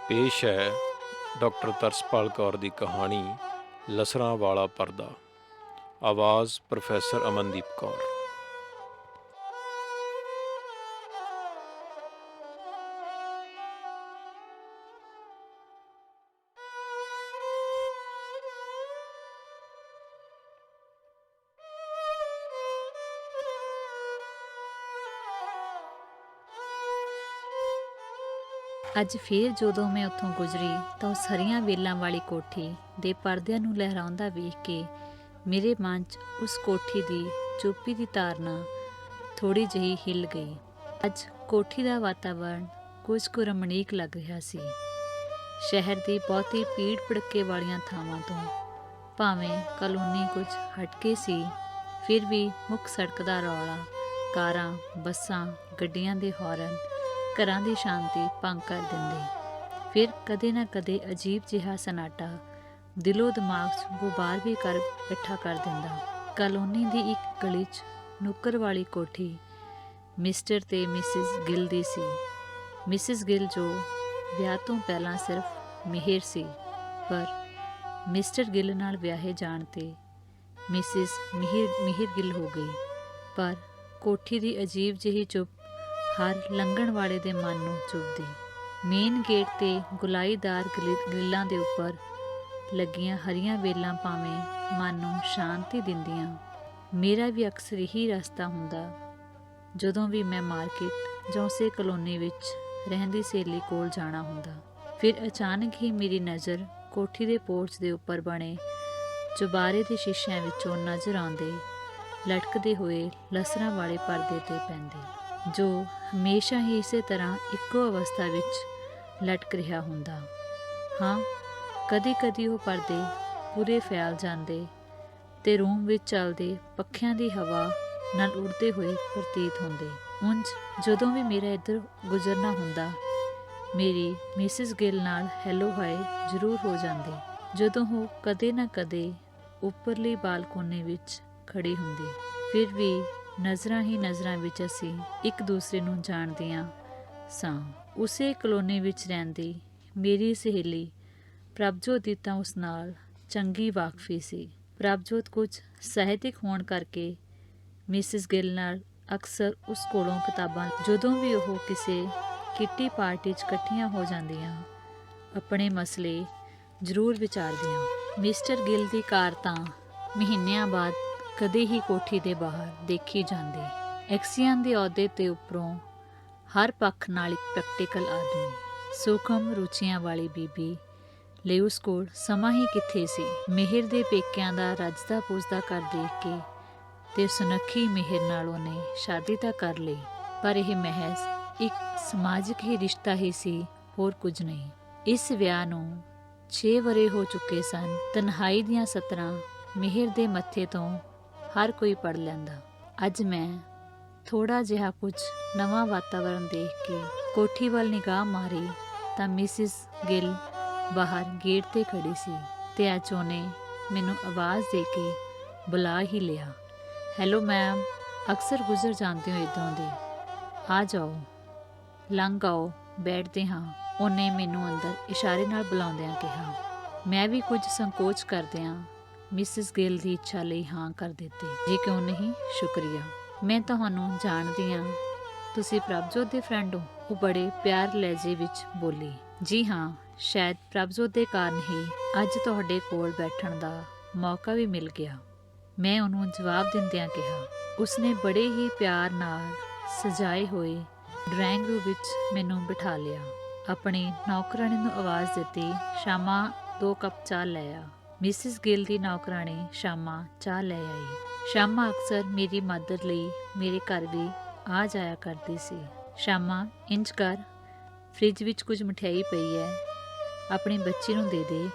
पेश है डॉक्टर तरसपाल कौर की कहानी लसरां वाला परदा। आवाज़ प्रोफैसर अमनदीप कौर। ਅੱਜ ਫੇਰ ਜਦੋਂ ਮੈਂ ਉੱਥੋਂ ਗੁਜ਼ਰੀ ਤਾਂ ਉਸ ਹਰੀਆਂ ਵੇਲਾਂ ਵਾਲੀ ਕੋਠੀ ਦੇ ਪਰਦਿਆਂ ਨੂੰ ਲਹਿਰਾਉਂਦਾ ਵੇਖ ਕੇ ਮੇਰੇ ਮਨ 'ਚ ਉਸ ਕੋਠੀ ਦੀ ਚੁੱਪੀ ਦੀ ਧਾਰਨਾ ਥੋੜ੍ਹੀ ਜਿਹੀ ਹਿੱਲ ਗਈ। ਅੱਜ ਕੋਠੀ ਦਾ ਵਾਤਾਵਰਣ ਕੁਝ ਕੁ ਰਮਣੀਕ ਲੱਗ ਰਿਹਾ ਸੀ। ਸ਼ਹਿਰ ਦੀ ਬਹੁਤੀ ਭੀੜ ਭੜੱਕੇ ਵਾਲੀਆਂ ਥਾਵਾਂ ਤੋਂ ਭਾਵੇਂ ਕਲੋਨੀ ਕੁਝ ਹਟਕੇ ਸੀ, ਫਿਰ ਵੀ ਮੁੱਖ ਸੜਕ ਦਾ ਰੌਲਾ, ਕਾਰਾਂ, ਬੱਸਾਂ, ਗੱਡੀਆਂ ਦੇ ਹੌਰਨ ਘਰਾਂ ਦੀ ਸ਼ਾਂਤੀ ਭੰਗ ਕਰ ਦਿੰਦੇ। ਫਿਰ ਕਦੇ ਨਾ ਕਦੇ ਅਜੀਬ ਜਿਹਾ ਸਨਾਟਾ ਦਿਲੋਂ ਦਿਮਾਗ 'ਚ ਗੁਬਾਰ ਵੀ ਕਰ ਇਕੱਠਾ ਕਰ ਦਿੰਦਾ। ਕਲੋਨੀ ਦੀ ਇੱਕ ਗਲੀ 'ਚ ਨੁੱਕਰ ਵਾਲੀ ਕੋਠੀ ਮਿਸਟਰ ਤੇ ਮਿਸਿਸ ਗਿੱਲ ਦੀ ਸੀ। ਮਿਸਿਸ ਗਿੱਲ ਜੋ ਵਿਆਹ ਤੋਂ ਪਹਿਲਾਂ ਸਿਰਫ ਮਿਹਰ ਸੀ, ਪਰ ਮਿਸਟਰ ਗਿੱਲ ਨਾਲ ਵਿਆਹੇ ਜਾਣ 'ਤੇ ਮਿਸਿਸ ਮਿਹਰ ਗਿੱਲ ਹੋ ਗਈ। ਪਰ ਕੋਠੀ ਦੀ ਅਜੀਬ ਜਿਹੀ ਚੁੱਪ ਹਰ ਲੰਘਣ ਵਾਲੇ ਦੇ ਮਨ ਨੂੰ ਚੁੱਭਦੀ। ਮੇਨ ਗੇਟ 'ਤੇ ਗੁਲਾਈਦਾਰ ਗ੍ਰਿਲਾਂ ਦੇ ਉੱਪਰ ਲੱਗੀਆਂ ਹਰੀਆਂ ਵੇਲਾਂ ਭਾਵੇਂ ਮਨ ਨੂੰ ਸ਼ਾਂਤੀ ਦਿੰਦੀਆਂ। ਮੇਰਾ ਵੀ ਅਕਸਰ ਇਹੀ ਰਸਤਾ ਹੁੰਦਾ ਜਦੋਂ ਵੀ ਮੈਂ ਮਾਰਕੀਟ ਜਾਂ ਉਸੇ ਕਲੋਨੀ ਵਿੱਚ ਰਹਿੰਦੀ ਸਹੇਲੀ ਕੋਲ ਜਾਣਾ ਹੁੰਦਾ। ਫਿਰ ਅਚਾਨਕ ਹੀ ਮੇਰੀ ਨਜ਼ਰ ਕੋਠੀ ਦੇ ਪੋਰਚ ਦੇ ਉੱਪਰ ਬਣੇ ਚੁਬਾਰੇ ਦੇ ਸ਼ੀਸ਼ਿਆਂ ਵਿੱਚੋਂ ਨਜ਼ਰ ਆਉਂਦੇ ਲਟਕਦੇ ਹੋਏ ਲਸਰਾਂ ਵਾਲੇ ਪਰਦੇ 'ਤੇ ਪੈਂਦੇ, ਜੋ ਹਮੇਸ਼ਾ ਹੀ ਇਸੇ ਤਰ੍ਹਾਂ ਇੱਕੋ ਅਵਸਥਾ ਵਿੱਚ ਲਟਕ ਰਿਹਾ ਹੁੰਦਾ। ਹਾਂ, ਕਦੀ ਕਦੀ ਉਹ ਪਰਦੇ ਪੂਰੇ ਫੈਲ ਜਾਂਦੇ ਤੇ ਰੂਮ ਵਿੱਚ ਚੱਲਦੇ ਪੱਖਿਆਂ ਦੀ ਹਵਾ ਨਾਲ ਉੜਦੇ ਹੋਏ ਪ੍ਰਤੀਤ ਹੁੰਦੇ। ਉਂਝ ਜਦੋਂ ਵੀ ਮੇਰਾ ਇੱਧਰ ਗੁਜ਼ਰਨਾ ਹੁੰਦਾ, ਮੇਰੀ ਮਿਸਿਸ ਗਿੱਲ ਨਾਲ ਹੈਲੋ ਹਾਏ ਜ਼ਰੂਰ ਹੋ ਜਾਂਦੀ, ਜਦੋਂ ਉਹ ਕਦੇ ਨਾ ਕਦੇ ਉੱਪਰਲੀ ਬਾਲਕੋਨੀ ਵਿੱਚ ਖੜੀ ਹੁੰਦੀ। ਫਿਰ ਵੀ ਨਜ਼ਰਾਂ ਹੀ ਨਜ਼ਰਾਂ ਵਿੱਚ ਅਸੀਂ ਇੱਕ ਦੂਸਰੇ ਨੂੰ ਜਾਣਦੀਆਂ ਸਾਂ। ਉਸੇ ਕਲੋਨੀ ਵਿੱਚ ਰਹਿੰਦੀ ਮੇਰੀ ਸਹੇਲੀ ਪ੍ਰਭਜੋਤ ਦੀ ਤਾਂ ਉਸ ਨਾਲ ਚੰਗੀ ਵਾਕਫੀ ਸੀ। ਪ੍ਰਭਜੋਤ ਕੁਝ ਸਾਹਿਤਕ ਹੋਣ ਕਰਕੇ ਮਿਸਿਸ ਗਿੱਲ ਨਾਲ ਅਕਸਰ ਉਸ ਕੋਲੋਂ ਕਿਤਾਬਾਂ, ਜਦੋਂ ਵੀ ਉਹ ਕਿਸੇ ਕਿੱਟੀ ਪਾਰਟੀ 'ਚ ਇਕੱਠੀਆਂ ਹੋ ਜਾਂਦੀਆਂ, ਆਪਣੇ ਮਸਲੇ ਜ਼ਰੂਰ ਵਿਚਾਰਦੀਆਂ। ਮਿਸਟਰ ਗਿੱਲ ਦੀ ਕਾਰ ਤਾਂ ਮਹੀਨਿਆਂ ਬਾਅਦ ਕਦੇ ਹੀ ਕੋਠੀ ਦੇ ਬਾਹਰ ਦੇਖੀ ਜਾਂਦੀ। ਐਕਸੀਅਨ ਦੇ ਅਹੁਦੇ 'ਤੇ ਉੱਪਰੋਂ ਹਰ ਪੱਖ ਨਾਲ ਇੱਕ ਪ੍ਰੈਕਟੀਕਲ ਆਦਮੀ, ਸੂਖਮ ਰੁਚੀਆਂ ਵਾਲੀ ਬੀਬੀ ਲਈ ਉਸ ਕੋਲ ਸਮਾਂ ਹੀ ਕਿੱਥੇ ਸੀ। ਮਿਹਰ ਦੇ ਪੇਕਿਆਂ ਦਾ ਰੱਜਦਾ ਪੁੱਜਦਾ ਘਰ ਦੇਖ ਕੇ ਤੇ ਸੁਨੱਖੀ ਮਿਹਰ ਨਾਲ ਉਹਨੇ ਸ਼ਾਦੀ ਤਾਂ ਕਰ ਲਈ, ਪਰ ਇਹ ਮਹਿਜ਼ ਇੱਕ ਸਮਾਜਿਕ ਹੀ ਰਿਸ਼ਤਾ ਹੀ ਸੀ, ਹੋਰ ਕੁਝ ਨਹੀਂ। ਇਸ ਵਿਆਹ ਨੂੰ 6 ਵਰ੍ਹੇ ਹੋ ਚੁੱਕੇ ਸਨ। ਤਨਹਾਈ ਦੀਆਂ ਸਤਰਾਂ ਮਿਹਰ ਦੇ ਮੱਥੇ ਤੋਂ ਹਰ ਕੋਈ ਪੜ੍ਹ ਲੈਂਦਾ। ਅੱਜ ਮੈਂ ਥੋੜ੍ਹਾ ਜਿਹਾ ਕੁਝ ਨਵਾਂ ਵਾਤਾਵਰਨ ਦੇਖ ਕੇ ਕੋਠੀ ਵੱਲ ਨਿਗਾਹ ਮਾਰੀ ਤਾਂ ਮਿਸਿਸ ਗਿੱਲ ਬਾਹਰ ਗੇਟ 'ਤੇ ਖੜੀ ਸੀ ਤੇ ਅੱਜ ਉਹਨੇ ਮੈਨੂੰ ਆਵਾਜ਼ ਦੇ ਕੇ ਬੁਲਾ ਹੀ ਲਿਆ। ਹੈਲੋ ਮੈਮ, ਅਕਸਰ ਗੁਜ਼ਰ ਜਾਂਦੇ ਹੋ ਇੱਧਰੋਂ ਦੀ, ਆ ਜਾਓ, ਲੰਘ ਆਓ, ਬੈਠਦੇ ਹਾਂ, ਉਹਨੇ ਮੈਨੂੰ ਅੰਦਰ ਇਸ਼ਾਰੇ ਨਾਲ ਬੁਲਾਉਂਦਿਆਂ ਕਿਹਾ। ਮੈਂ ਵੀ ਕੁਝ ਸੰਕੋਚ ਕਰਦਿਆਂ ਮਿਸਿਸ ਗਿੱਲ ਦੀ ਇੱਛਾ ਲਈ ਹਾਂ ਕਰ ਦਿੱਤੀ। ਜੀ ਕਿਉਂ ਨਹੀਂ, ਸ਼ੁਕਰੀਆ। ਮੈਂ ਤੁਹਾਨੂੰ ਜਾਣਦੀ ਹਾਂ, ਤੁਸੀਂ ਪ੍ਰਭਜੋਤ ਦੇ ਫਰੈਂਡ ਹੋ? ਉਹ ਬੜੇ ਪਿਆਰ ਲਹਿਜੇ ਵਿੱਚ ਬੋਲੀ। ਜੀ ਹਾਂ, ਸ਼ਾਇਦ ਪ੍ਰਭਜੋਤ ਦੇ ਕਾਰਨ ਹੀ ਅੱਜ ਤੁਹਾਡੇ ਕੋਲ ਬੈਠਣ ਦਾ ਮੌਕਾ ਵੀ ਮਿਲ ਗਿਆ, ਮੈਂ ਉਹਨੂੰ ਜਵਾਬ ਦਿੰਦਿਆਂ ਕਿਹਾ। ਉਸਨੇ ਬੜੇ ਹੀ ਪਿਆਰ ਨਾਲ ਸਜਾਏ ਹੋਏ ਡਰਾਇੰਗ ਰੂਮ ਵਿੱਚ ਮੈਨੂੰ ਬਿਠਾ ਲਿਆ, ਆਪਣੀ ਨੌਕਰਾਣੀ ਨੂੰ ਆਵਾਜ਼ ਦਿੱਤੀ, ਸ਼ਾਮਾ 2 ਕੱਪ ਚਾਹ ਲੈ ਆ। ਮਿਸਿਸ ਗਿੱਲ ਦੀ ਨੌਕਰਾਣੀ ਸ਼ਾਮਾ ਚਾਹ ਲੈ ਆਈ। ਸ਼ਾਮਾ ਅਕਸਰ ਮੇਰੀ ਮਦਦ ਲਈ ਮੇਰੇ ਘਰ ਵੀ ਆ ਜਾਇਆ ਕਰਦੀ ਸੀ। ਸ਼ਾਮਾ, ਇੰਝ ਕਰ, ਫਰਿੱਜ ਵਿੱਚ ਕੁਝ ਮਠਿਆਈ ਪਈ ਹੈ, ਆਪਣੀ ਬੱਚੀ ਨੂੰ ਦੇ ਦੇ,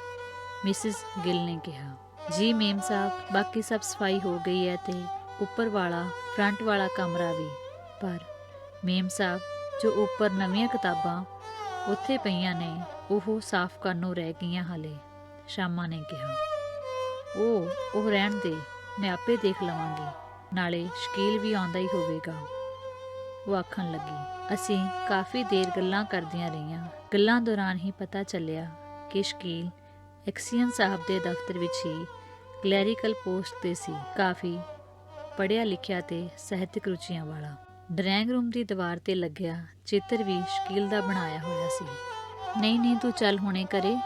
ਮਿਸਿਸ ਗਿੱਲ ਨੇ ਕਿਹਾ। ਜੀ ਮੇਮ ਸਾਹਿਬ, ਬਾਕੀ ਸਭ ਸਫਾਈ ਹੋ ਗਈ ਹੈ ਤੇ ਉੱਪਰ ਵਾਲਾ ਫਰੰਟ ਵਾਲਾ ਕਮਰਾ ਵੀ, ਪਰ ਮੇਮ ਸਾਹਿਬ, ਜੋ ਉੱਪਰ ਨਵੀਆਂ ਕਿਤਾਬਾਂ ਉੱਥੇ ਪਈਆਂ ਨੇ ਉਹ ਸਾਫ਼ ਕਰਨ ਨੂੰ ਰਹਿ ਗਈਆਂ ਹਾਲੇ, ਸ਼ਾਮਾ ਨੇ ਕਿਹਾ। ਉਹ ਰਹਿਣ ਦੇ, ਮੈਂ ਆਪੇ ਦੇਖ ਲਵਾਂਗੀ, ਨਾਲੇ ਸ਼ਕੀਲ ਵੀ ਆਉਂਦਾ ਹੀ ਹੋਵੇਗਾ। ਉਹ ਆਖਣ ਲੱਗੀ। ਅਸੀਂ ਕਾਫੀ ਦੇਰ ਗੱਲਾਂ ਕਰਦੀਆਂ ਰਹੀਆਂ। ਗੱਲਾਂ ਦੌਰਾਨ ਹੀ ਪਤਾ ਚੱਲਿਆ ਕਿ ਸ਼ਕੀਲ ਐਕਸੀਅਨ ਸਾਹਿਬ ਦੇ ਦਫ਼ਤਰ ਵਿੱਚ ਹੀ ਕਲੈਰੀਕਲ ਪੋਸਟ 'ਤੇ ਸੀ। ਕਾਫੀ ਪੜ੍ਹਿਆ ਲਿਖਿਆ ਤੇ ਸਾਹਿਤਕ ਰੁਚੀਆਂ ਵਾਲਾ। ਡਰਾਇੰਗ ਰੂਮ ਦੀ ਦੀਵਾਰ 'ਤੇ ਲੱਗਿਆ ਚਿੱਤਰ ਵੀ ਸ਼ਕੀਲ ਦਾ ਬਣਾਇਆ ਹੋਇਆ ਸੀ। ਨਹੀਂ ਨਹੀਂ, ਤੂੰ ਚੱਲ ਹੁਣੇ ਘਰੇ,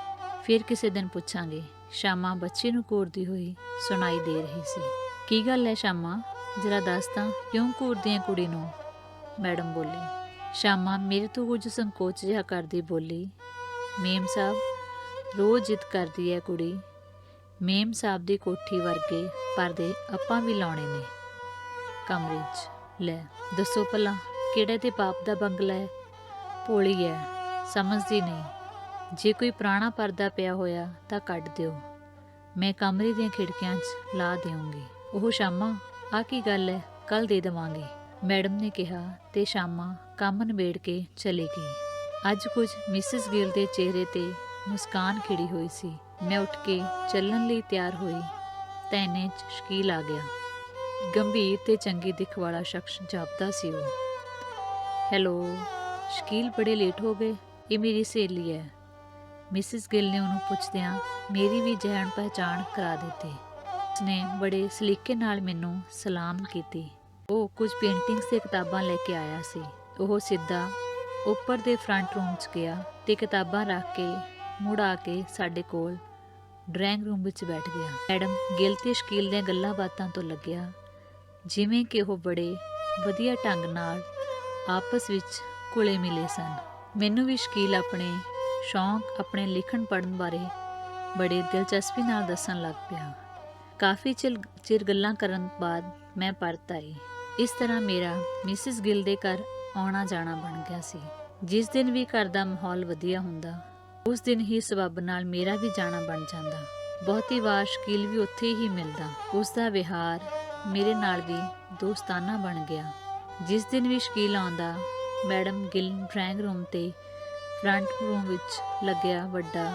ਫਿਰ ਕਿਸੇ ਦਿਨ ਪੁੱਛਾਂਗੇ। ਸ਼ਾਮਾ ਬੱਚੇ ਨੂੰ ਘੂਰਦੀ ਹੋਈ ਸੁਣਾਈ ਦੇ ਰਹੀ ਸੀ। ਕੀ ਗੱਲ ਹੈ ਸ਼ਾਮਾ, ਜਰਾ ਦੱਸ ਤਾਂ, ਕਿਉਂ ਘੂਰਦੀ ਹੈ ਕੁੜੀ ਨੂੰ? ਮੈਡਮ ਬੋਲੀ। ਸ਼ਾਮਾ ਮੇਰੇ ਤੋਂ ਕੁਝ ਸੰਕੋਚ ਜਿਹਾ ਕਰਦੀ ਬੋਲੀ, ਮੇਮ ਸਾਹਿਬ ਰੋਜ਼ ਜਿੱਦ ਕਰਦੀ ਹੈ ਕੁੜੀ। ਮੇਮ ਸਾਹਿਬ ਦੀ ਕੋਠੀ ਵਰਗੇ ਪਰਦੇ ਆਪਾਂ ਵੀ ਲਾਉਣੇ ਨੇ ਕਮਰੇ 'ਚ। ਲੈ ਦੱਸੋ ਭਲਾ ਕਿਹੜੇ ਤੇ ਬਾਪ ਦਾ ਬੰਗਲਾ ਹੈ? ਭੋਲੀ ਹੈ, ਸਮਝਦੀ ਨਹੀਂ। ਜੇ ਕੋਈ ਪੁਰਾਣਾ ਪਰਦਾ ਪਿਆ ਹੋਇਆ ਤਾਂ ਕੱਢ ਦਿਓ, ਮੈਂ ਕਮਰੇ ਦੀਆਂ ਖਿੜਕੀਆਂ 'ਚ ਲਾ ਦਿਆਂਗੀ। ਉਹ ਸ਼ਾਮਾ, ਆਹ ਕੀ ਗੱਲ ਹੈ? ਕੱਲ੍ਹ ਦੇ ਦੇਵਾਂਗੇ, ਮੈਡਮ ਨੇ ਕਿਹਾ ਤੇ ਸ਼ਾਮਾ ਕੰਮ ਨਿਬੇੜ ਕੇ ਚਲੀ ਗਈ। ਅੱਜ ਕੁਝ ਮਿਸਿਸ ਗਿਲ ਦੇ ਚਿਹਰੇ 'ਤੇ ਮੁਸਕਾਨ ਖਿੜੀ ਹੋਈ ਸੀ। ਮੈਂ ਉੱਠ ਕੇ ਚੱਲਣ ਲਈ ਤਿਆਰ ਹੋਈ ਤਾਂ ਇੰਨੇ 'ਚ ਸ਼ਕੀਲ ਆ ਗਿਆ। ਗੰਭੀਰ ਤੇ ਚੰਗੀ ਦਿੱਖ ਵਾਲਾ ਸ਼ਖਸ ਜਾਪਦਾ ਸੀ ਉਹ। ਹੈਲੋ ਸ਼ਕੀਲ, ਬੜੇ ਲੇਟ ਹੋ ਗਏ। ਇਹ ਮੇਰੀ ਸਹੇਲੀ ਹੈ, ਮਿਸਿਸ ਗਿਲ ਨੇ ਉਹਨੂੰ ਪੁੱਛਦਿਆਂ ਮੇਰੀ ਵੀ ਜਾਣ ਪਹਿਚਾਣ ਕਰਾ ਦਿੱਤੀ। ਉਸਨੇ ਬੜੇ ਸਲੀਕੇ ਨਾਲ ਮੈਨੂੰ ਸਲਾਮ ਕੀਤੀ। ਉਹ ਕੁਝ ਪੇਂਟਿੰਗਸ ਤੇ ਕਿਤਾਬਾਂ ਲੈ ਕੇ ਆਇਆ ਸੀ। ਉਹ ਸਿੱਧਾ ਉੱਪਰ ਦੇ ਫਰੰਟ ਰੂਮ 'ਚ ਗਿਆ ਤੇ ਕਿਤਾਬਾਂ ਰੱਖ ਕੇ ਮੁੜ ਆ ਕੇ ਸਾਡੇ ਕੋਲ ਡਰਾਇੰਗ ਰੂਮ ਵਿੱਚ ਬੈਠ ਗਿਆ। ਮੈਡਮ ਗਿਲ ਤੇ ਸ਼ਕੀਲ ਦੀਆਂ ਗੱਲਾਂ ਬਾਤਾਂ ਤੋਂ ਲੱਗਿਆ ਜਿਵੇਂ ਕਿ ਉਹ ਬੜੇ ਵਧੀਆ ਢੰਗ ਨਾਲ ਆਪਸ ਵਿੱਚ ਘੁਲੇ ਮਿਲੇ ਸਨ। ਮੈਨੂੰ ਵੀ ਸ਼ਕੀਲ ਆਪਣੇ ਸ਼ੌਂਕ, ਆਪਣੇ ਲਿਖਣ ਪੜ੍ਹਨ ਬਾਰੇ ਬੜੇ ਦਿਲਚਸਪੀ ਨਾਲ ਦੱਸਣ ਲੱਗ ਪਿਆ। ਕਾਫੀ ਚਿਰ ਗੱਲਾਂ ਕਰਨ ਬਾਅਦ ਮੈਂ ਪਰਤ ਆਈ। ਇਸ ਤਰ੍ਹਾਂ ਮੇਰਾ ਮਿਸਿਸ ਗਿਲ ਦੇ ਘਰ ਆਉਣਾ ਜਾਣਾ ਬਣ ਗਿਆ ਸੀ। ਜਿਸ ਦਿਨ ਵੀ ਘਰ ਦਾ ਮਾਹੌਲ ਵਧੀਆ ਹੁੰਦਾ, ਉਸ ਦਿਨ ਹੀ ਸਬੱਬ ਨਾਲ ਮੇਰਾ ਵੀ ਜਾਣਾ ਬਣ ਜਾਂਦਾ। ਬਹੁਤੀ ਵਾਰ ਸ਼ਕੀਲ ਵੀ ਉੱਥੇ ਹੀ ਮਿਲਦਾ। ਉਸ ਦਾ ਵਿਹਾਰ ਮੇਰੇ ਨਾਲ ਵੀ ਦੋਸਤਾਨਾ ਬਣ ਗਿਆ। ਜਿਸ ਦਿਨ ਵੀ ਸ਼ਕੀਲ ਆਉਂਦਾ, ਮੈਡਮ ਗਿਲ ਡਰਾਇੰਗ ਰੂਮ ਤੇ ਫਰੰਟ ਰੂਮ ਵਿੱਚ ਲੱਗਿਆ ਵੱਡਾ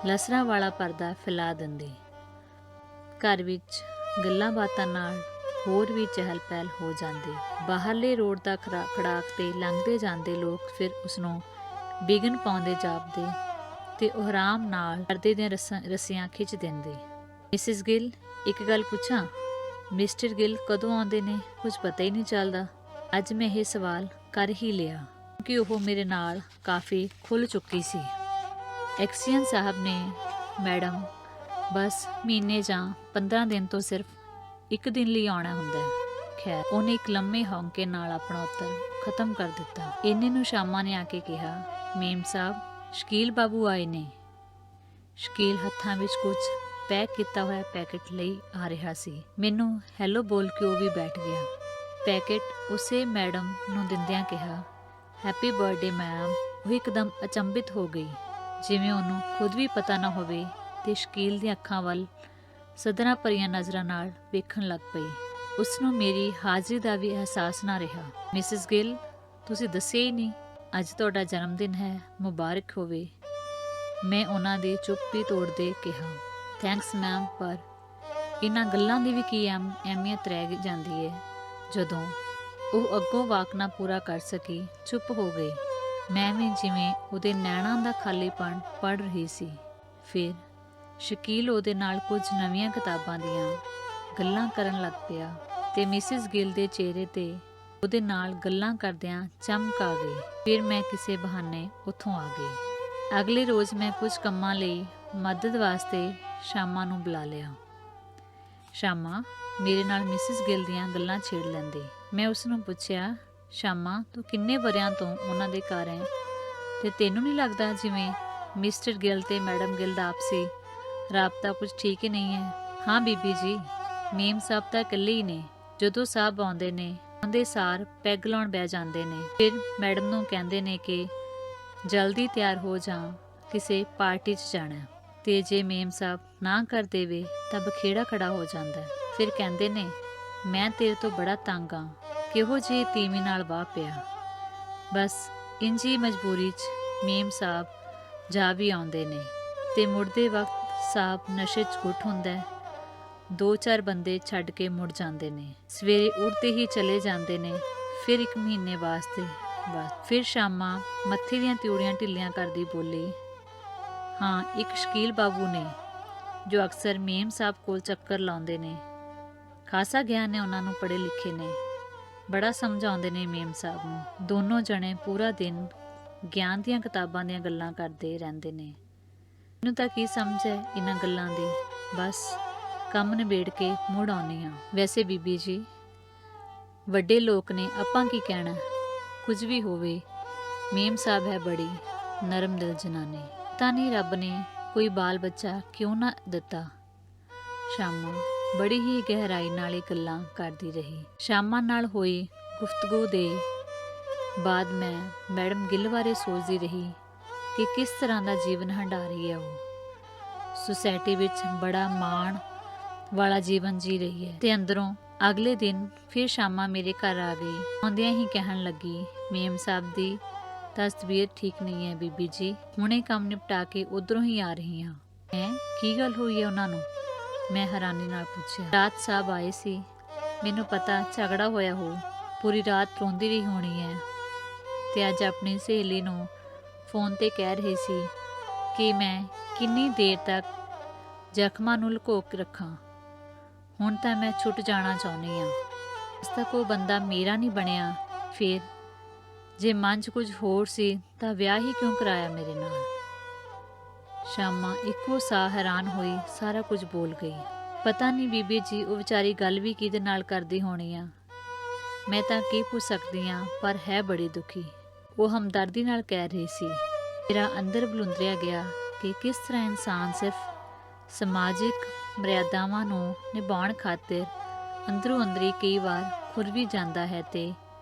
ਲਸਰਾਂ ਵਾਲਾ ਪਰਦਾ ਫੈਲਾ ਦਿੰਦੇ। ਘਰ ਵਿੱਚ ਗੱਲਾਂ ਬਾਤਾਂ ਨਾਲ ਹੋਰ ਵੀ ਚਹਿਲ ਪਹਿਲ ਹੋ ਜਾਂਦੀ। ਬਾਹਰਲੇ ਰੋਡ ਦਾ ਖੜਾਕ ਤੇ ਲੰਘਦੇ ਜਾਂਦੇ ਲੋਕ ਫਿਰ ਉਸਨੂੰ ਵਿਘਨ ਪਾਉਂਦੇ ਜਾਪਦੇ ਤੇ ਉਹ ਆਰਾਮ ਨਾਲ ਪਰਦੇ ਦੀਆਂ ਰੱਸੀਆਂ ਖਿੱਚ ਦਿੰਦੇ। ਮਿਸਿਸ ਗਿਲ, ਇੱਕ ਗੱਲ ਪੁੱਛਾਂ, ਮਿਸਟਰ ਗਿਲ ਕਦੋਂ ਆਉਂਦੇ ਨੇ? ਕੁਝ ਪਤਾ ਹੀ ਨਹੀਂ ਚੱਲਦਾ। ਅੱਜ ਮੈਂ ਇਹ ਸਵਾਲ ਕਰ ਹੀ ਲਿਆ ਕਿਉਂਕਿ ਉਹ ਮੇਰੇ ਨਾਲ ਕਾਫੀ ਖੁੱਲ੍ਹ ਚੁੱਕੀ ਸੀ। ਐਕਸੀਅਨ ਸਾਹਿਬ ਨੇ ਮੈਡਮ ਬਸ ਮਹੀਨੇ ਜਾਂ 15 ਦਿਨ ਤੋਂ ਸਿਰਫ ਇੱਕ ਦਿਨ ਲਈ ਆਉਣਾ ਹੁੰਦਾ ਹੈ। ਖੈਰ, ਉਹਨੇ ਇੱਕ ਲੰਮੇ ਹੌਂਕੇ ਨਾਲ ਆਪਣਾ ਉੱਤਰ ਖਤਮ ਕਰ ਦਿੱਤਾ। ਇੰਨੇ ਨੂੰ ਸ਼ਾਮਾ ਨੇ ਆ ਕੇ ਕਿਹਾ, ਮੇਮ ਸਾਹਿਬ ਸ਼ਕੀਲ ਬਾਬੂ ਆਏ ਨੇ। ਸ਼ਕੀਲ ਹੱਥਾਂ ਵਿੱਚ ਕੁਝ ਪੈਕ ਕੀਤਾ ਹੋਇਆ ਪੈਕੇਟ ਲਈ ਆ ਰਿਹਾ ਸੀ। ਮੈਨੂੰ ਹੈਲੋ ਬੋਲ ਕੇ ਉਹ ਵੀ ਬੈਠ ਗਿਆ। ਪੈਕੇਟ ਉਸੇ ਮੈਡਮ ਨੂੰ ਦਿੰਦਿਆਂ ਕਿਹਾ, ਹੈਪੀ ਬਰਥਡੇ ਮੈਮ। ਉਹ ਇੱਕਦਮ ਅਚੰਭਿਤ ਹੋ ਗਈ, ਜਿਵੇਂ ਉਹਨੂੰ ਖੁਦ ਵੀ ਪਤਾ ਨਾ ਹੋਵੇ, ਤੇ ਸ਼ਕੀਲ ਦੀਆਂ ਅੱਖਾਂ ਵੱਲ ਸਦਰਾਂ ਭਰੀਆਂ ਨਜ਼ਰਾਂ ਨਾਲ ਵੇਖਣ ਲੱਗ ਪਈ। ਉਸਨੂੰ ਮੇਰੀ ਹਾਜ਼ਰੀ ਦਾ ਵੀ ਅਹਿਸਾਸ ਨਾ ਰਿਹਾ। ਮਿਸਿਸ ਗਿਲ, ਤੁਸੀਂ ਦੱਸਿਆ ਹੀ ਨਹੀਂ, ਅੱਜ ਤੁਹਾਡਾ ਜਨਮ ਦਿਨ ਹੈ, ਮੁਬਾਰਕ ਹੋਵੇ। ਮੈਂ ਉਹਨਾਂ ਦੀ ਚੁੱਪੀ ਤੋੜਦੇ ਕਿਹਾ, ਥੈਂਕਸ ਮੈਮ, ਪਰ ਇਹਨਾਂ ਗੱਲਾਂ ਦੀ ਵੀ ਕੀ ਅਹਿਮੀਅਤ ਰਹਿ ਜਾਂਦੀ ਹੈ। ਜਦੋਂ ਉਹ ਅੱਗੋਂ ਵਾਕ ਨਾ ਪੂਰਾ ਕਰ ਸਕੀ, ਚੁੱਪ ਹੋ ਗਈ। ਮੈਂ ਵੀ ਜਿਵੇਂ ਉਹਦੇ ਨੈਣਾਂ ਦਾ ਖਾਲੀਪਣ ਪੜ੍ਹ ਰਹੀ ਸੀ। ਫਿਰ ਸ਼ਕੀਲ ਉਹਦੇ ਨਾਲ ਕੁਝ ਨਵੀਆਂ ਕਿਤਾਬਾਂ ਦੀਆਂ ਗੱਲਾਂ ਕਰਨ ਲੱਗ ਪਿਆ ਤੇ ਮਿਸਿਸ ਗਿਲ ਦੇ ਚਿਹਰੇ ਤੇ ਉਹਦੇ ਨਾਲ ਗੱਲਾਂ ਕਰਦਿਆਂ ਚਮਕ ਆ ਗਈ। ਫਿਰ ਮੈਂ ਕਿਸੇ ਬਹਾਨੇ ਉੱਥੋਂ ਆ ਗਈ। ਅਗਲੇ ਰੋਜ਼ ਮੈਂ ਕੁਝ ਕੰਮਾਂ ਲਈ ਮਦਦ ਵਾਸਤੇ ਸ਼ਾਮਾ ਨੂੰ ਬੁਲਾ ਲਿਆ। ਸ਼ਾਮਾ ਮੇਰੇ ਨਾਲ ਮਿਸਿਸ ਗਿਲ ਦੀਆਂ ਗੱਲਾਂ ਛੇੜ ਲੈਂਦੀ। ਮੈਂ ਉਸ ਨੂੰ ਪੁੱਛਿਆ, ਸ਼ਾਮਾ ਤੂੰ ਕਿੰਨੇ ਵਰਿਆਂ ਤੋਂ ਉਹਨਾਂ ਦੇ ਘਰ ਹੈ ਤੇ ਤੈਨੂੰ ਨਹੀਂ ਲੱਗਦਾ ਜਿਵੇਂ ਮਿਸਟਰ ਗਿਲ ਤੇ ਮੈਡਮ ਗਿਲ ਦਾ ਆਪਸੀ ਰਾਬਤਾ ਕੁਝ ਠੀਕ ਹੀ ਨਹੀਂ ਹੈ? ਹਾਂ ਬੀਬੀ ਜੀ, ਮੇਮ ਸਾਹਿਬ ਤਾਂ ਇਕੱਲੇ ਹੀ ਨੇ। ਜਦੋਂ ਸਾਹਿਬ ਆਉਂਦੇ ਨੇ, ਆਉਂਦੇ ਸਾਰ ਪੈਗ ਲਾਉਣ ਬਹਿ ਜਾਂਦੇ ਨੇ। ਫਿਰ ਮੈਡਮ ਨੂੰ ਕਹਿੰਦੇ ਨੇ ਕਿ ਜਲਦੀ ਤਿਆਰ ਹੋ ਜਾ, ਕਿਸੇ ਪਾਰਟੀ 'ਚ ਜਾਣਾ। ਤੇ ਜੇ ਮੇਮ ਸਾਹਿਬ ਨਾ ਕਰ ਦੇਵੇ ਤਾਂ ਬਖੇੜਾ ਖੜਾ ਹੋ ਜਾਂਦਾ। ਫਿਰ ਕਹਿੰਦੇ ਨੇ, ਮੈਂ ਤੇਰੇ ਤੋਂ ਬੜਾ ਤੰਗ ਆ, ਕਿਹੋ ਜਿਹੀ ਤੀਵੀਂ ਨਾਲ ਵਾਹ ਪਿਆ। ਬਸ ਇੰਜੀ ਮਜਬੂਰੀ 'ਚ ਮੇਮ ਸਾਹਿਬ ਜਾ ਵੀ ਆਉਂਦੇ ਨੇ ਤੇ ਮੁੜਦੇ ਵਕਤ ਸਾਹਿਬ ਨਸ਼ੇ 'ਚ ਗੁੱਟ ਹੁੰਦਾ। 2-4 ਬੰਦੇ ਛੱਡ ਕੇ ਮੁੜ ਜਾਂਦੇ ਨੇ। ਸਵੇਰੇ ਉੱਠਦੇ ਹੀ ਚਲੇ ਜਾਂਦੇ ਨੇ। ਫਿਰ 1 ਮਹੀਨੇ ਵਾਸਤੇ ਬਸ। ਫਿਰ ਸ਼ਾਮਾਂ ਮੱਥੇ ਦੀਆਂ ਤਿਉੜੀਆਂ ਢਿੱਲੀਆਂ ਕਰਦੀ ਬੋਲੀ, ਹਾਂ ਇੱਕ ਸ਼ਕੀਲ ਬਾਬੂ ਨੇ ਜੋ ਅਕਸਰ ਮੇਮ ਸਾਹਿਬ ਕੋਲ ਚੱਕਰ ਲਾਉਂਦੇ ਨੇ। ਖਾਸਾ ਗਿਆਨ ਨੇ ਉਹਨਾਂ ਨੂੰ, ਪੜ੍ਹੇ ਲਿਖੇ ਨੇ, ਬੜਾ ਸਮਝਾਉਂਦੇ ਨੇ ਮੇਮ ਸਾਹਿਬ ਨੂੰ। ਦੋਨੋਂ ਜਣੇ ਪੂਰਾ ਦਿਨ ਗਿਆਨ ਦੀਆਂ ਕਿਤਾਬਾਂ ਦੀਆਂ ਗੱਲਾਂ ਕਰਦੇ ਰਹਿੰਦੇ ਨੇ। ਮੈਨੂੰ ਤਾਂ ਕੀ ਸਮਝ ਹੈ ਇਹਨਾਂ ਗੱਲਾਂ ਦੀ, ਬਸ ਕੰਮ ਨਿਬੇੜ ਕੇ ਮੁੜ ਆਉਂਦੀ ਹਾਂ। ਵੈਸੇ ਬੀਬੀ ਜੀ ਵੱਡੇ ਲੋਕ ਨੇ, ਆਪਾਂ ਕੀ ਕਹਿਣਾ, ਕੁਝ ਵੀ ਹੋਵੇ। ਮੇਮ ਸਾਹਿਬ ਹੈ ਬੜੀ ਨਰਮ ਦਿਲ ਜਨਾਨੀ, ਤਾਂ ਨਹੀਂ ਰੱਬ ਨੇ ਕੋਈ ਬਾਲ ਬੱਚਾ ਕਿਉਂ ਨਾ ਦਿੱਤਾ। ਸ਼ਾਮਾਂ ਬੜੀ ਹੀ ਗਹਿਰਾਈ ਨਾਲ ਇਹ ਗੱਲਾਂ ਕਰਦੀ ਰਹੀ। ਸ਼ਾਮਾਂ ਨਾਲ ਹੋਈ ਗੁਫ਼ਤਗੂ ਦੇ ਬਾਅਦ ਮੈਂ ਮੈਡਮ ਗਿੱਲ ਬਾਰੇ ਸੋਚਦੀ ਰਹੀ ਕਿ ਕਿਸ ਤਰ੍ਹਾਂ ਦਾ ਜੀਵਨ ਹੰਢਾ ਰਹੀ ਹੈ ਉਹ। ਸੁਸਾਇਟੀ ਵਿੱਚ ਬੜਾ ਮਾਣ ਵਾਲਾ ਜੀਵਨ ਜੀ ਰਹੀ ਹੈ। ਤੇ ਅੰਦਰੋਂ ਅਗਲੇ ਦਿਨ ਫਿਰ ਸ਼ਾਮਾਂ ਮੇਰੇ ਘਰ ਆ ਗਈ। ਆਉਂਦਿਆਂ ਹੀ ਕਹਿਣ ਲੱਗੀ, ਮੇਮ ਸਾਹਿਬ ਦੀ ਤਾਂ ਤਬੀਅਤ ਠੀਕ ਨਹੀਂ ਹੈ ਬੀਬੀ ਜੀ, ਹੁਣੇ ਕੰਮ ਨਿਪਟਾ ਕੇ ਉਧਰੋਂ ਹੀ ਆ ਰਹੀ ਹਾਂ। ਹੈਂ, ਕੀ ਗੱਲ ਹੋਈ ਹੈ ਉਹਨਾਂ ਨੂੰ? ਮੈਂ ਹੈਰਾਨੀ ਨਾਲ ਪੁੱਛਿਆ। ਰਾਤ ਸਾਹਿਬ ਆਏ ਸੀ, ਮੈਨੂੰ ਪਤਾ ਝਗੜਾ ਹੋਇਆ ਹੋ, ਪੂਰੀ ਰਾਤ ਰੋਂਦੀ ਰਹੀ ਹੋਣੀ ਹੈ ਤੇ ਅੱਜ ਆਪਣੀ ਸਹੇਲੀ ਨੂੰ ਫੋਨ ਤੇ ਕਹਿ ਰਹੀ ਸੀ ਕਿ ਮੈਂ ਕਿੰਨੀ ਦੇਰ ਤੱਕ ਜ਼ਖਮਾਂ ਨੂੰ ਲੁਕੋ ਕੇ ਰੱਖਾਂ। ਹੁਣ ਤਾਂ ਮੈਂ ਛੁੱਟ ਜਾਣਾ ਚਾਹੁੰਦੀ ਹਾਂ। ਅੱਜ ਤੱਕ ਉਹ ਬੰਦਾ ਮੇਰਾ ਨਹੀਂ ਬਣਿਆ, ਫਿਰ ਜੇ ਮਨ 'ਚ ਕੁਝ ਹੋਰ ਸੀ ਤਾਂ ਵਿਆਹ ਹੀ ਕਿਉਂ ਕਰਾਇਆ ਮੇਰੇ ਨਾਲ। ਸ਼ਾਮਾਂ ਇੱਕੋ ਸਾਹ ਹੈਰਾਨ ਹੋਈ ਸਾਰਾ ਕੁਝ ਬੋਲ ਗਈ। ਪਤਾ ਨਹੀਂ ਬੀਬੀ ਜੀ ਉਹ ਵਿਚਾਰੀ ਗੱਲ ਵੀ ਕਿਹਦੇ ਨਾਲ ਕਰਦੀ ਹੋਣੀ ਆ, ਮੈਂ ਤਾਂ ਕੀ ਪੁੱਛ ਸਕਦੀ ਹਾਂ, ਪਰ ਹੈ ਬੜੀ ਦੁਖੀ। ਉਹ ਹਮਦਰਦੀ ਨਾਲ ਕਹਿ ਰਹੀ ਸੀ। ਮੇਰਾ ਅੰਦਰ ਬਲੁੰਦਰਿਆ ਗਿਆ ਕਿ ਕਿਸ ਤਰ੍ਹਾਂ ਇਨਸਾਨ ਸਿਰਫ ਸਮਾਜਿਕ ਮਰਿਆਦਾਵਾਂ ਨੂੰ ਨਿਭਾਉਣ ਖਾਤਰ ਅੰਦਰੋਂ ਅੰਦਰੀ ਕਈ ਵਾਰ ਖੁਰ ਵੀ ਜਾਂਦਾ ਹੈ ਤੇ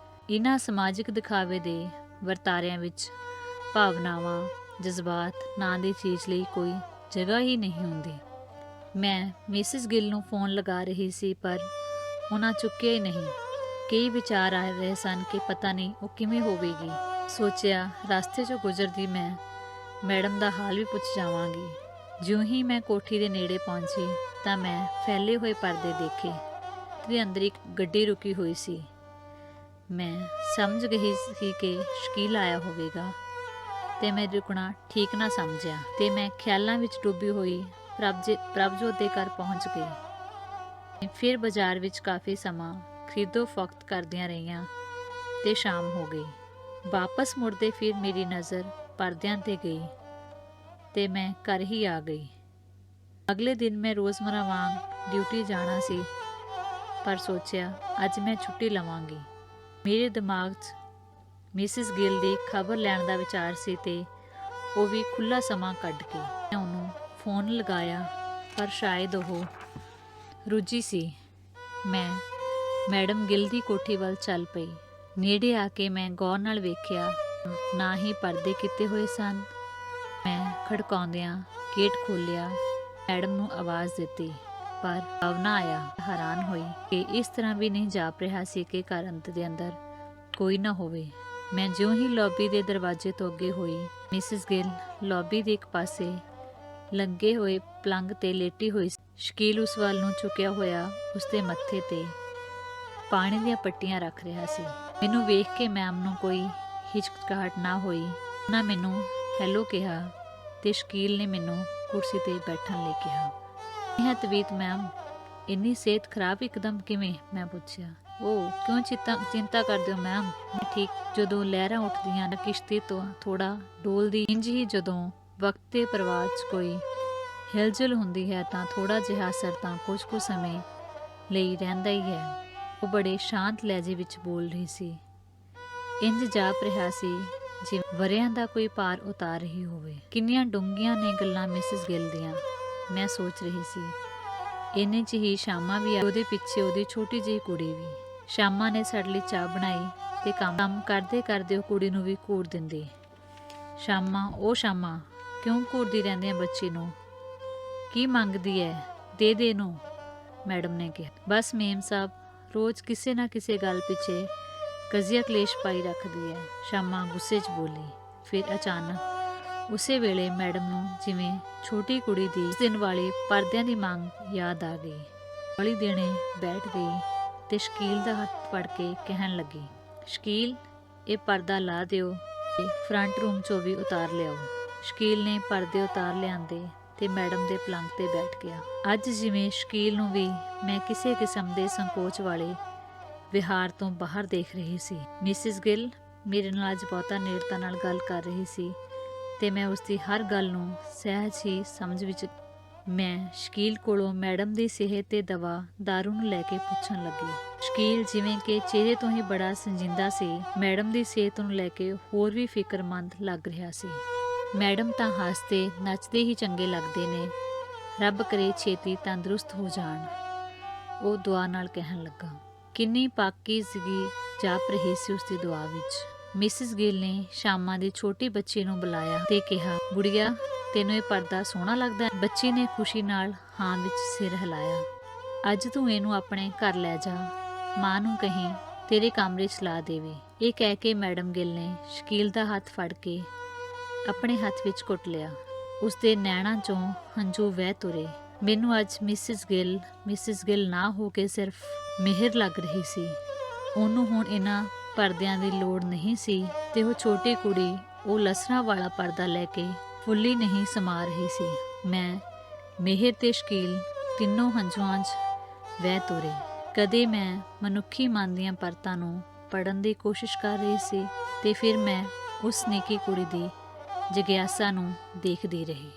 ਇਹਨਾਂ ਸਮਾਜਿਕ ਦਿਖਾਵੇ ਦੇ ਵਰਤਾਰਿਆਂ ਵਿੱਚ ਭਾਵਨਾਵਾਂ, ਜਜ਼ਬਾਤ ਨਾਂ ਦੀ ਚੀਜ਼ ਲਈ ਕੋਈ ਜਗ੍ਹਾ ਹੀ ਨਹੀਂ ਹੁੰਦੀ। ਮੈਂ ਮਿਸਿਸ ਗਿੱਲ ਨੂੰ ਫੋਨ ਲਗਾ ਰਹੀ ਸੀ ਪਰ ਉਹਨਾਂ ਚੁੱਕਿਆ ਹੀ ਨਹੀਂ। ਕਈ ਵਿਚਾਰ ਆ ਰਹੇ ਸਨ ਕਿ ਪਤਾ ਨਹੀਂ ਉਹ ਕਿਵੇਂ ਹੋਵੇਗੀ। ਸੋਚਿਆ ਰਸਤੇ 'ਚੋਂ ਗੁਜ਼ਰਦੀ ਮੈਂ ਮੈਡਮ ਦਾ ਹਾਲ ਵੀ ਪੁੱਛ ਜਾਵਾਂਗੀ। ਜਿਉਂ ਹੀ ਮੈਂ ਕੋਠੀ ਦੇ ਨੇੜੇ ਪਹੁੰਚੀ ਤਾਂ ਮੈਂ ਫੈਲੇ ਹੋਏ ਪਰਦੇ ਦੇਖੇ ਤੇ ਅੰਦਰ ਇੱਕ ਗੱਡੀ ਰੁਕੀ ਹੋਈ ਸੀ। ਮੈਂ ਸਮਝ ਗਈ ਸੀ ਕਿ ਸ਼ਕੀਲ ਆਇਆ ਹੋਵੇਗਾ ਤੇ ਮੈਂ ਰੁਕਣਾ ਠੀਕ ਨਾ ਸਮਝਿਆ ਤੇ ਮੈਂ ਖਿਆਲਾਂ ਵਿੱਚ ਡੁੱਬੀ ਹੋਈ ਪ੍ਰਭਜੋਤ ਦੇ ਘਰ ਪਹੁੰਚ ਗਈ। ਫਿਰ ਬਾਜ਼ਾਰ ਵਿੱਚ ਕਾਫੀ ਸਮਾਂ ਖਰੀਦੋ ਫਰੋਖਤ ਕਰਦੀਆਂ ਰਹੀਆਂ ਤੇ ਸ਼ਾਮ ਹੋ ਗਈ। ਵਾਪਸ ਮੁੜਦੇ ਫਿਰ ਮੇਰੀ ਨਜ਼ਰ ਪਰਦਿਆਂ ਤੇ ਗਈ ਤੇ ਮੈਂ ਘਰ ਹੀ ਆ ਗਈ। ਅਗਲੇ ਦਿਨ ਮੈਂ ਰੋਜ਼ਮਰਾ ਵਾਂਗ ਡਿਊਟੀ ਜਾਣਾ ਸੀ ਪਰ ਸੋਚਿਆ ਅੱਜ ਮੈਂ ਛੁੱਟੀ ਲਵਾਂਗੀ। ਮੇਰੇ ਦਿਮਾਗ 'ਚ ਮਿਸਿਸ ਗਿੱਲ ਦੀ ਖਬਰ ਲੈਣ ਦਾ ਵਿਚਾਰ ਸੀ ਤੇ ਉਹ ਵੀ ਖੁੱਲ੍ਹਾ ਸਮਾਂ ਕੱਢ ਕੇ। ਮੈਂ ਉਹਨੂੰ ਫੋਨ ਲਗਾਇਆ ਪਰ ਸ਼ਾਇਦ ਉਹ ਰੁੱਝੀ ਸੀ। ਮੈਂ ਮੈਡਮ ਗਿੱਲ ਦੀ ਕੋਠੀ ਵੱਲ ਚੱਲ ਪਈ। ਨੇੜੇ ਆ ਕੇ ਮੈਂ ਗੌਰ ਨਾਲ ਵੇਖਿਆ, ਨਾ ਹੀ ਪਰਦੇ ਕੀਤੇ ਹੋਏ ਸਨ। ਮੈਂ ਖੜਕਾਉਂਦਿਆਂ ਗੇਟ ਖੋਲ੍ਹਿਆ, ਮੈਡਮ ਨੂੰ ਆਵਾਜ਼ ਦਿੱਤੀ ਪਰ ਜਵਾਬ ਨਾ ਆਇਆ। ਹੈਰਾਨ ਹੋਈ ਕਿ ਇਸ ਤਰ੍ਹਾਂ ਵੀ ਨਹੀਂ ਜਾਪ ਰਿਹਾ ਸੀ ਕਿ ਘਰ ਦੇ ਅੰਦਰ ਕੋਈ ਨਾ ਹੋਵੇ। ਮੈਂ ਜਿਉਂ ਹੀ ਲੌਬੀ ਦੇ ਦਰਵਾਜ਼ੇ ਤੋਂ ਅੱਗੇ ਹੋਈ, ਮਿਸਿਸ ਗਿੱਲ ਲੌਬੀ ਦੇ ਇੱਕ ਪਾਸੇ ਲੱਗੇ ਹੋਏ ਪਲੰਘ ਤੇ ਲੇਟੀ ਹੋਈ ਸੀ। ਸ਼ਕੀਲ ਉਸ ਵੱਲ ਨੂੰ ਝੁਕਿਆ ਹੋਇਆ ਉਸਦੇ ਮੱਥੇ ਤੇ ਪਾਣੀ ਦੀਆਂ ਪੱਟੀਆਂ ਰੱਖ ਰਿਹਾ ਸੀ। ਮੈਨੂੰ ਵੇਖ ਕੇ ਮੈਮ ਨੂੰ ਕੋਈ ਹਿਚਕਚਾਹਟ ਨਾ ਹੋਈ। ਉਹਨਾਂ ਮੈਨੂੰ ਹੈਲੋ ਕਿਹਾ ਤੇ ਸ਼ਕੀਲ ਨੇ ਮੈਨੂੰ ਕੁਰਸੀ ਤੇ ਬੈਠਣ ਲਈ ਕਿਹਾ। ਇਹ ਤਵੀਤ ਮੈਮ, ਇੰਨੀ ਸਿਹਤ ਖਰਾਬ ਇੱਕਦਮ ਕਿਵੇਂ? ਮੈਂ ਪੁੱਛਿਆ। ਉਹ ਕਿਉਂ ਚਿੰਤਾ ਕਰਦੇ ਹੋ ਮੈਮ, ਮੈਂ ਠੀਕ। ਜਦੋਂ ਲਹਿਰਾਂ ਉੱਠਦੀਆਂ ਕਿਸ਼ਤੀ ਤੋਂ ਥੋੜਾ ਡੋਲਦੀ, ਇੰਝ ਹੀ ਜਦੋਂ ਵਕਤ ਦੇ ਪ੍ਰਵਾਹ 'ਚ ਕੋਈ ਹਿਲਜੁਲ ਹੁੰਦੀ ਹੈ ਤਾਂ ਥੋੜਾ ਜਿਹਾ ਅਸਰ ਤਾਂ ਕੁਝ ਕੁ ਸਮੇਂ ਲਈ ਰਹਿੰਦਾ ਹੀ ਹੈ। ਉਹ ਬੜੇ ਸ਼ਾਂਤ ਲਹਿਜੇ ਵਿੱਚ ਬੋਲ ਰਹੀ ਸੀ। ਇੰਝ ਜਾਪ ਰਿਹਾ ਸੀ ਜਿਵੇਂ ਵਰ੍ਹਿਆਂ ਦਾ ਕੋਈ ਭਾਰ ਉਤਾਰ ਰਹੀ ਹੋਵੇ। ਕਿੰਨੀਆਂ ਡੂੰਘੀਆਂ ਨੇ ਗੱਲਾਂ ਮਿਸਿਸ ਗਿੱਲ ਦੀਆਂ, ਮੈਂ ਸੋਚ ਰਹੀ ਸੀ। ਇੰਨੇ 'ਚ ਹੀ ਸ਼ਾਮਾਂ ਵੀ ਆਈ, ਉਹਦੇ ਪਿੱਛੇ ਉਹਦੀ ਛੋਟੀ ਜਿਹੀ ਕੁੜੀ ਵੀ। ਸ਼ਾਮਾਂ ਨੇ ਸਾਡੇ ਲਈ ਚਾਹ ਬਣਾਈ ਤੇ ਕੰਮ ਕਰਦੇ ਕਰਦੇ ਉਹ ਕੁੜੀ ਨੂੰ ਵੀ ਘੂਰ ਦਿੰਦੀ। ਸ਼ਾਮਾਂ, ਉਹ ਸ਼ਾਮਾਂ ਕਿਉਂ ਘੂਰਦੀ ਰਹਿੰਦੀ ਹੈ ਬੱਚੀ ਨੂੰ? ਕੀ ਮੰਗਦੀ ਹੈ? ਦੇ ਦੇ ਨੂੰ, ਮੈਡਮ ਨੇ ਕਿਹਾ। ਬਸ ਮੇਮ ਸਾਹਿਬ ਰੋਜ਼ ਕਿਸੇ ਨਾ ਕਿਸੇ ਗੱਲ ਪਿੱਛੇ ਕਜ਼ੀਆ ਕਲੇਸ਼ ਪਾਈ ਰੱਖਦੀ ਹੈ, ਸ਼ਾਮਾਂ ਗੁੱਸੇ 'ਚ ਬੋਲੀ। ਫਿਰ ਅਚਾਨਕ ਉਸੇ ਵੇਲੇ ਮੈਡਮ ਨੂੰ ਜਿਵੇਂ ਛੋਟੀ ਕੁੜੀ ਦੀ ਉਸ ਦਿਨ ਵਾਲੀ ਪਰਦਿਆਂ ਦੀ ਮੰਗ ਯਾਦ ਆ ਗਈ। ਹੌਲੀ ਦੇਣੇ ਬੈਠ ਗਈ ਤੇ ਸ਼ਕੀਲ ਦਾ ਹੱਥ ਫੜ ਕੇ ਕਹਿਣ ਲੱਗੀ, ਸ਼ਕੀਲ, ਇਹ ਪਰਦਾ ਲਾ ਦਿਓ ਤੇ ਫਰੰਟ ਰੂਮ 'ਚੋਂ ਵੀ ਉਤਾਰ ਲਿਆਓ। ਸ਼ਕੀਲ ਨੇ ਪਰਦੇ ਉਤਾਰ ਲਿਆਂਦੇ ਤੇ ਮੈਡਮ ਦੇ ਪਲੰਘ ਤੇ ਬੈਠ ਗਿਆ। ਅੱਜ ਜਿਵੇਂ ਸ਼ਕੀਲ ਨੂੰ ਵੀ ਮੈਂ ਕਿਸੇ ਕਿਸਮ ਦੇ ਸੰਕੋਚ ਵਾਲੇ ਵਿਹਾਰ ਤੋਂ ਬਾਹਰ ਦੇਖ ਰਹੀ ਸੀ। ਮਿਸਿਸ ਗਿੱਲ ਮੇਰੇ ਨਾਲ ਅੱਜ ਬਹੁਤਾ ਨੇੜਤਾ ਨਾਲ ਗੱਲ ਕਰ ਰਹੀ ਸੀ ਤੇ ਮੈਂ ਉਸ ਦੀ ਹਰ ਗੱਲ ਨੂੰ ਸਹਿਜ ਹੀ ਸਮਝ ਵਿੱਚ। ਮੈਂ ਸ਼ਕੀਲ ਕੋਲੋਂ ਮੈਡਮ ਦੀ ਸਿਹਤ ਤੇ ਦਵਾ ਦਾਰੂ ਨੂੰ ਲੈ ਕੇ ਪੁੱਛਣ ਲੱਗੀ। ਸ਼ਕੀਲ ਜਿਵੇਂ ਕਿ ਚਿਹਰੇ ਤੋਂ ਹੀ ਬੜਾ ਸੰਜੀਦਾ ਸੀ, ਮੈਡਮ ਦੀ ਸਿਹਤ ਨੂੰ ਲੈ ਕੇ ਹੋਰ ਵੀ ਫਿਕਰਮੰਦ ਲੱਗ ਰਿਹਾ ਸੀ। ਮੈਡਮ ਤਾਂ ਹੱਸਦੇ ਨੱਚਦੇ ਹੀ ਚੰਗੇ ਲੱਗਦੇ ਨੇ, ਰੱਬ ਕਰੇ ਛੇਤੀ ਤੰਦਰੁਸਤ ਹੋ ਜਾਣ, ਉਹ ਦੁਆ ਨਾਲ ਕਹਿਣ ਲੱਗਾ। ਕਿੰਨੀ ਪਾਕੀਜ਼ਗੀ ਜਾਪ ਰਹੀ ਸੀ ਉਸ ਦੀ ਦੁਆ ਵਿੱਚ। ਮਿਸਿਸ ਗਿੱਲ ਨੇ ਸ਼ਾਮਾਂ ਦੀ ਛੋਟੀ ਬੱਚੀ ਨੂੰ ਬੁਲਾਇਆ ਤੇ ਕਿਹਾ, ਗੁੜੀਆ ਤੈਨੂੰ ਇਹ ਪਰਦਾ ਸੋਹਣਾ ਲੱਗਦਾ ਹੈ? ਬੱਚੀ ਨੇ ਖੁਸ਼ੀ ਨਾਲ ਹਾਂ ਵਿੱਚ ਸਿਰ ਹਿਲਾਇਆ। ਅੱਜ ਤੂੰ ਇਹਨੂੰ ਆਪਣੇ ਘਰ ਲੈ ਜਾ, ਮਾਂ ਨੂੰ ਕਹੀਂ ਤੇਰੇ ਕਮਰੇ 'ਚ ਲਾ ਦੇਵੇ। ਇਹ ਕਹਿ ਕੇ ਮੈਡਮ ਗਿੱਲ ਨੇ ਸ਼ਕੀਲ ਦਾ ਹੱਥ ਫੜ ਕੇ ਆਪਣੇ ਹੱਥ ਵਿੱਚ ਘੁੱਟ ਲਿਆ। ਉਸਦੇ ਨੈਣਾਂ 'ਚੋਂ ਹੰਝੂ ਵਹਿ ਤੁਰੇ। ਮੈਨੂੰ ਅੱਜ ਮਿਸਿਸ ਗਿੱਲ ਨਾ ਹੋ ਕੇ ਸਿਰਫ ਮਿਹਰ ਲੱਗ ਰਹੀ ਸੀ। ਉਹਨੂੰ ਹੁਣ ਇਹਨਾਂ ਪਰਦਿਆਂ ਦੀ ਲੋੜ ਨਹੀਂ ਸੀ ਤੇ ਉਹ ਛੋਟੀ ਕੁੜੀ ਉਹ ਲਸਰਾਂ ਵਾਲਾ ਪਰਦਾ ਲੈ ਕੇ ਫੁੱਲੀ ਨਹੀਂ ਸਮਾ ਰਹੀ ਸੀ। ਮੈਂ, ਮਿਹਰ ਤੇ ਸ਼ਕੀਲ ਤਿੰਨੋਂ ਹੰਝੂਆਂ 'ਚ ਵਹਿ ਤੁਰੇ। ਕਦੇ ਮੈਂ ਮਨੁੱਖੀ ਮਨ ਦੀਆਂ ਪਰਤਾਂ ਨੂੰ ਪੜ੍ਹਨ ਦੀ ਕੋਸ਼ਿਸ਼ ਕਰ ਰਹੀ ਸੀ ਤੇ ਫਿਰ ਮੈਂ ਉਸ ਨਿੱਕੀ ਕੁੜੀ ਦੀ ਜਗਿਆਸਾ ਨੂੰ ਦੇਖਦੀ ਰਹੀ।